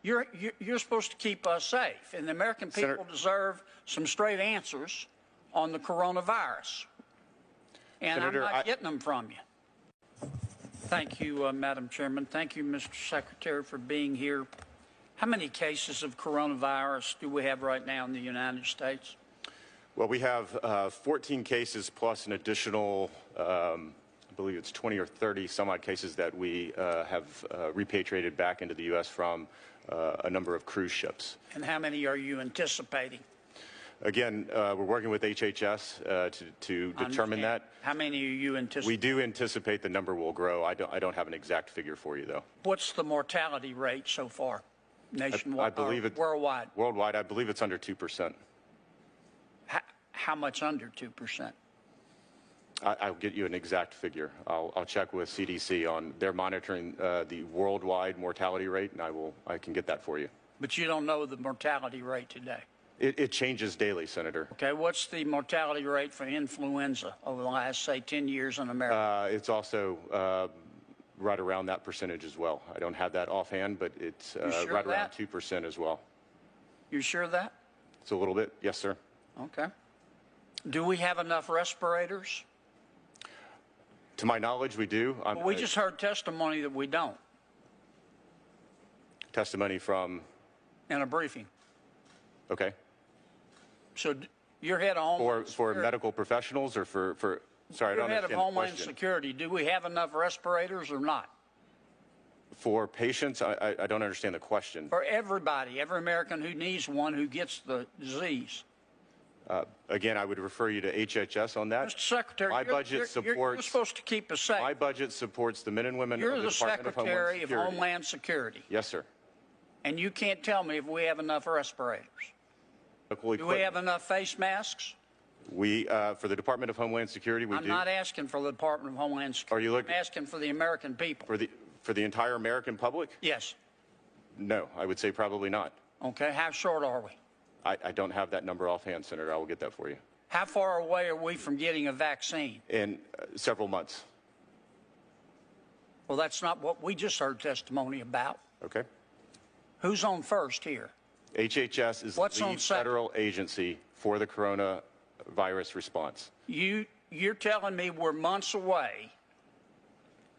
You're supposed to keep us safe, and the American people deserve some straight answers on the coronavirus. And Senator, I'm not getting them from you. Thank you, Madam Chairman. Thank you, Mr. Secretary, for being here. How many cases of coronavirus do we have right now in the United States? Well, we have 14 cases plus an additional, I believe it's 20 or 30 some odd cases that we have repatriated back into the U.S. from a number of cruise ships. And how many are you anticipating? Again, we're working with HHS to determine that. How many are you anticipating? We do anticipate the number will grow. I don't have an exact figure for you, though. What's the mortality rate so far, nationwide? I believe it's worldwide. Worldwide, I believe it's under 2%. How much under 2%? I'll get you an exact figure. I'll check with CDC on their monitoring the worldwide mortality rate, and I can get that for you. But you don't know the mortality rate today? It changes daily, Senator. Okay, what's the mortality rate for influenza over the last, say, 10 years in America? It's also right around that percentage as well. I don't have that offhand, but it's right around 2% as well. You sure of that? It's a little bit, yes, sir. Okay. Do we have enough respirators? To my knowledge, we do. Well, we just heard testimony that we don't. Testimony from? In a briefing. Okay. So you're head of Homeland Security. For medical professionals or for sorry, I don't understand the question. You're head of Homeland Security. Do we have enough respirators or not? For patients, I don't understand the question. For everybody, every American who needs one who gets the disease. Again, I would refer you to HHS on that. Mr. Secretary, you're supposed to keep us safe. My budget supports the men and women of the Department of Homeland Security. You're the Secretary of Homeland Security. Yes, sir. And you can't tell me if we have enough respirators. Do we have enough face masks? For the Department of Homeland Security, we do. I'm not asking for the Department of Homeland Security. I'm asking for the American people. For the entire American public? Yes. No, I would say probably not. Okay, how short are we? I don't have that number offhand, Senator. I will get that for you. How far away are we from getting a vaccine? In several months. Well, that's not what we just heard testimony about. Okay. Who's on first here? HHS is the lead federal agency for the coronavirus response. You're telling me we're months away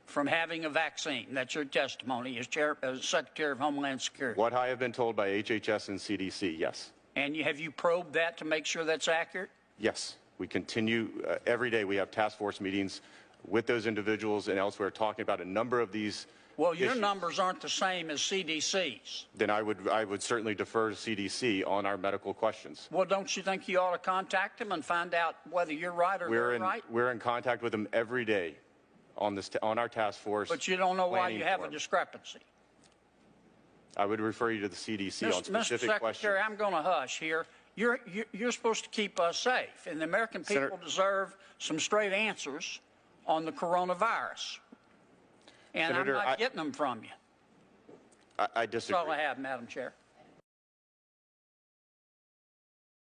from having a vaccine. That's your testimony as Secretary of Homeland Security. What I have been told by HHS and CDC, yes. And have you probed that to make sure that's accurate? Yes. We continue every day. We have task force meetings with those individuals and elsewhere talking about a number of these Well, your numbers aren't the same as CDC's. Then I would certainly defer to CDC on our medical questions. Well, don't you think you ought to contact them and find out whether you're right or they're right? We're in contact with them every day on our task force. But you don't know why you have a discrepancy. I would refer you to the CDC on specific Mr. questions. Secretary, I'm going to hush here. You're supposed to keep us safe, and the American people deserve some straight answers on the coronavirus. And Senator, I'm not getting them from you. I disagree. That's all I have, Madam Chair.